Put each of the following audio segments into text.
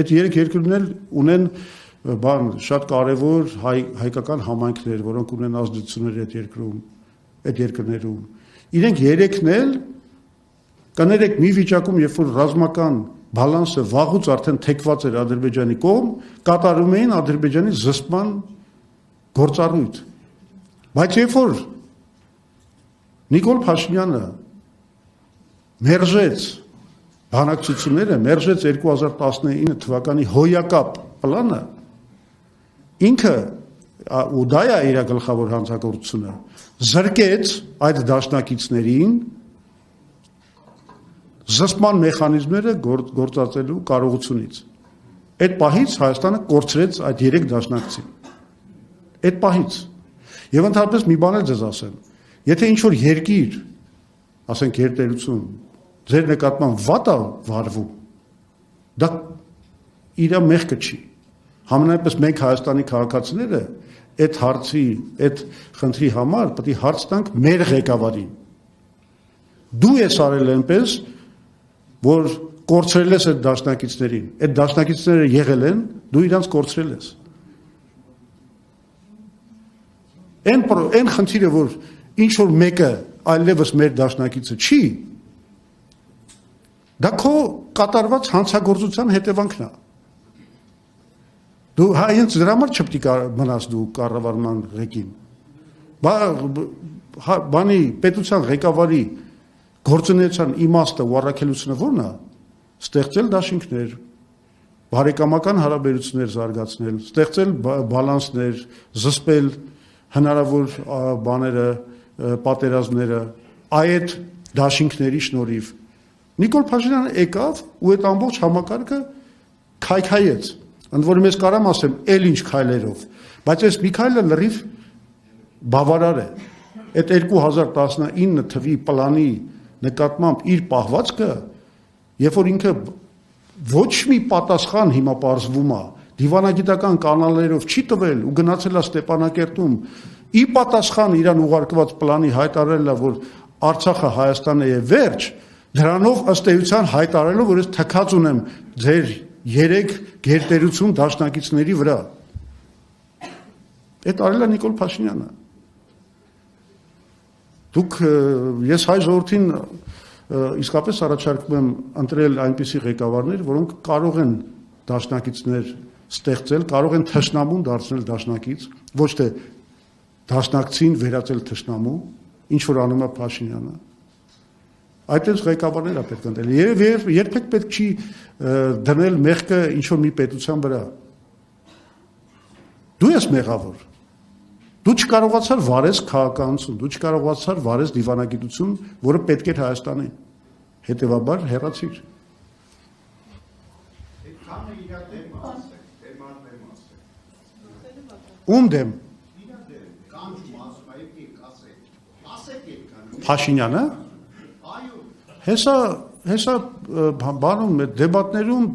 Այդ երեք երկրներն էլ ունեն շատ կարևոր հայկական համայնքներ, որոնք ունեն ազդեցություններ այդ երկրներում։ Իրենք երեքն էլ կներեք մի վիճակում, երբ որ ռազմական բալանսը վաղուց արդեն թեքված էր Ադրբեջանի կողմ, կատարում էին Ադրբեջանի զսպման գործառույթ։ Բայց երբ որ Նիկոլ Փաշինյանը մերժեց բանակցությունները, մերժեց 2019 թվականի հոյակապ պլանը, ինքը ու դա է իր գլխավոր հանցագործությունը, զրկեց այդ դաշնակիցներին զսպման մեխանիզմները գործածելու կարողությունից։ Այդ պահից Հայաստանը կորցրեց այդ 3 դաշնակցին։ Այդ պահից։ Եվ ընդհանրապես մի բան էլ ձեզ ասեմ, եթե ինչ-որ երկիր, ասենք գերտերություն, ձեր նկատմամբ վատ է վարվում, դա իր մեղքը չի։ Համենայնպես մենք Հայաստանի քաղաքացիները այդ հարցի, այդ խնդրի համար պետք է հարց տանք մեր ղեկավարին։ Դու ես արել այնպես, որ կորցրել ես այդ դաշնակիցներին, այդ դաշնակիցները եղել են, դու իրանց կորցրել ես։ Այն խնդիրը, որ ինչ-որ մեկը այլևս մեր դաշնակիցը չի, դա քո կատարված հանցագործության հետևանքն է։ Դու հենց դրա համար չպետք է մնաս դու կառավարման ղեկին։ Բանի պետության ղեկավարի գործունեության իմաստը ու առաքելությունը ո՞րն է։ Ստեղծել դաշինքներ, բարեկամական հարաբերություններ զարգացնել, ստեղծել բալանսներ, զսպել հնարավոր բաները, պատերազմները, այդ դաշինքների շնորհիվ։ Նիկոլ Փաշինյանը եկավ ու այդ ամբողջ համակարգը քայքայեց։ Ընդ որում ես կարամ ասեմ, էլ ինչ քայլերով, բայց այս մի քայլը լրիվ բավարար է։ Այդ 2019 թվի պլանի նկատմամբ իր պահվածքը, երբ որ ինքը ոչ մի պատասխան հիմա պարզվում է, դիվանագիտական կանալներով չի տվել ու գնացել է Ստեփանակերտում, ի պատասխան իրան ուղարկված պլանի հայտարարել է, որ Արցախը Հայաստանը է վերջ, դրանով ըստ էության հայտարարելով, որ ես թքած ունեմ ձեր 3 գերտերություն դաշնակիցների վրա։ Այդ արել է Նիկոլ Փաշինյանը։ Ես հայ ժողովրդին իսկապես առաջարկում եմ ընտրել այնպիսի ղեկավարներ, որոնք կարող են դաշնակիցներ ստեղծել, կարող են թշնամուն դարձնել դաշնակից, ոչ թե դաշնակցին վերածել թշնամու, ինչ որ անում է Փաշինյանը։ Այդպես ղեկավարներ է պետք ընտրել։ Երբեք պետք չի դնել մեղքը ինչ որ մի պետության վրա։ Դու ես մեղավոր։ Դու չկարողացար վարես քաղաքականություն, դու չկարողացար վարես դիվանագիտություն, որը պետք էր Հայաստանին։ Հետևաբար հեռացիր։ Ում դեմ։ Փաշինյանը։ Հեսա բանում դեբատներում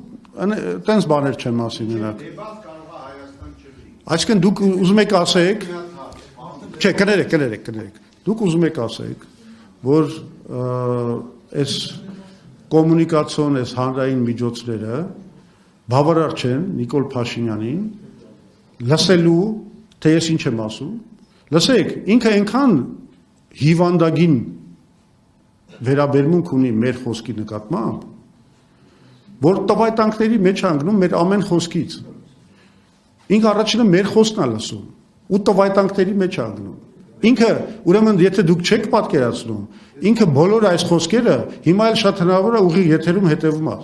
տենց բաներ չեն ասի նրանք։ Այսինքն դուք ուզում եք ասեք, չէ, կներեք։ Դուք ուզում եք ասեք, որ այս կոմունիկացիոն, այս հանրային միջոցները բավարար չեն Նիկոլ Փաշինյանին լսելու, թե ես ինչ եմ ասում։ Լսեք, ինքը այնքան հիվանդագին վերաբերմունք ունի մեր խոսքի նկատմամբ, որ տվայտանքների մեջ անգնում մեր ամեն խոսքից։ Ինքը առաջինը մեր խոսքն է լսում ու տվայտանքների մեջ անգնում։ Ինքը, ուրեմն, եթե դուք չեք պատկերացնում, ինքը բոլոր այս խոսքերը հիմա էլ շատ հնարավոր է ուղիղ եթերում հետևում է։